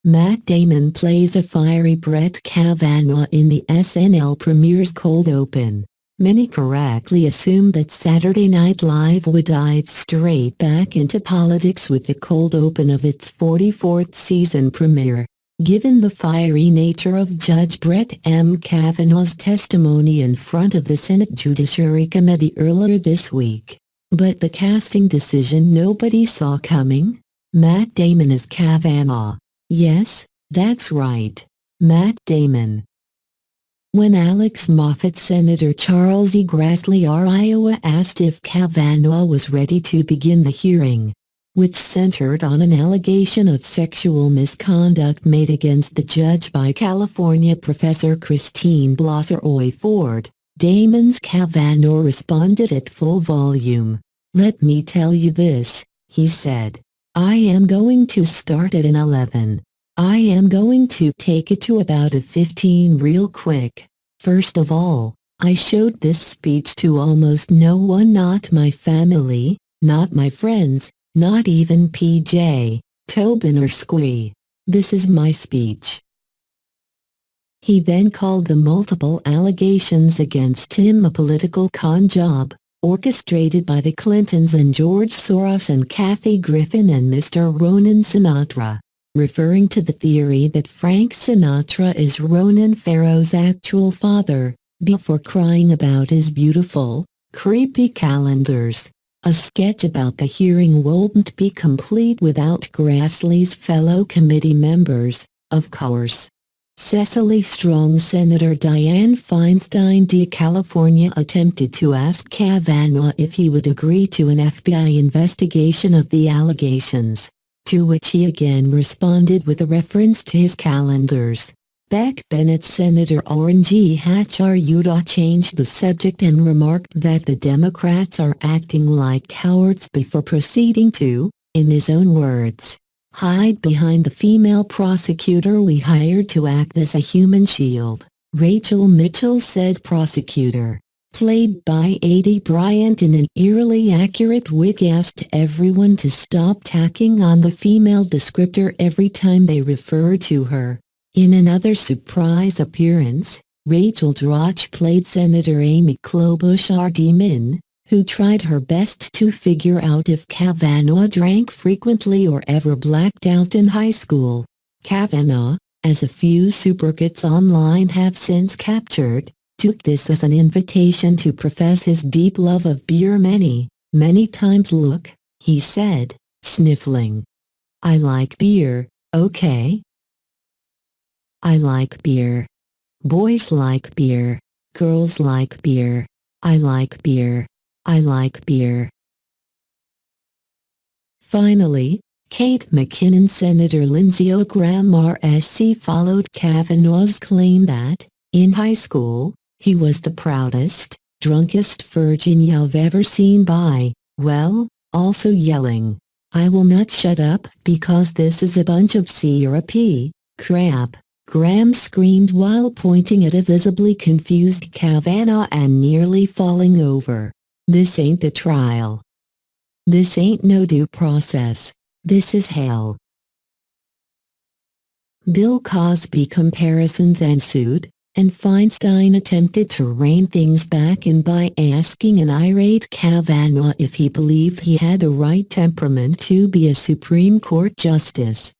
Matt Damon plays a fiery Brett Kavanaugh in the SNL premiere's cold open. Many correctly assumed that Saturday Night Live would dive straight back into politics with the cold open of its 44th season premiere. Given the fiery nature of Judge Brett Kavanaugh's testimony in front of the Senate Judiciary Committee earlier this week. But the casting decision nobody saw coming? Matt Damon as Kavanaugh. Yes, that's right. Matt Damon. When Alex Moffat Senator Charles E. Grassley R. Iowa asked if Kavanaugh was ready to begin the hearing, which centered on an allegation of sexual misconduct made against the judge by California professor Christine Blasser Ford, Damon's Kavanaugh responded at full volume. "Let me tell you this," he said. "I am going to start at an 11. I am going to take it to about a 15 real quick. First of all, I showed this speech to almost no one, not my family, not my friends, not even PJ, Tobin or Squee. This is my speech." He then called the multiple allegations against him a political con job, orchestrated by the Clintons and George Soros and Kathy Griffin and Mr. Ronan Sinatra, referring to the theory that Frank Sinatra is Ronan Farrow's actual father, before crying about his beautiful, creepy calendars. A sketch about the hearing wouldn't be complete without Grassley's fellow committee members, of course. Cecily Strong. Senator Dianne Feinstein D. California attempted to ask Kavanaugh if he would agree to an FBI investigation of the allegations, to which he again responded with a reference to his calendars. Beck Bennett. Senator Orrin G. Hatch Utah changed the subject and remarked that the Democrats are acting like cowards before proceeding to, in his own words, hide behind the female prosecutor we hired to act as a human shield. Rachel Mitchell said prosecutor, played by Aidy Bryant in an eerily accurate wig, asked everyone to stop tacking on the female descriptor every time they refer to her. In another surprise appearance, Rachel Dratch played Senator Amy Klobuchar Demon, who tried her best to figure out if Kavanaugh drank frequently or ever blacked out in high school. Kavanaugh, as a few superkits online have since captured, took this as an invitation to profess his deep love of beer many, many times. "Look," he said, sniffling. "I like beer, okay? I like beer. Boys like beer. Girls like beer. I like beer. I like beer." Finally, Kate McKinnon. Senator Lindsey Graham RSC followed Kavanaugh's claim that, in high school, he was the proudest, drunkest virgin you've ever seen by, well, also yelling, "I will not shut up because this is a bunch of syrupy crap," Graham screamed while pointing at a visibly confused Kavanaugh and nearly falling over. "This ain't the trial. This ain't no due process. This is hell." Bill Cosby comparisons ensued, and Feinstein attempted to rein things back in by asking an irate Kavanaugh if he believed he had the right temperament to be a Supreme Court justice.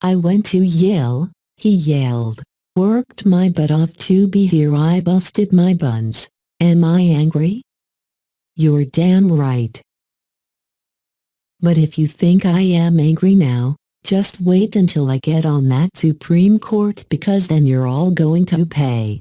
"I went to Yale," he yelled. "Worked my butt off to be here. I busted my buns. Am I angry? You're damn right. But if you think I am angry now, just wait until I get on that Supreme Court, because then you're all going to pay."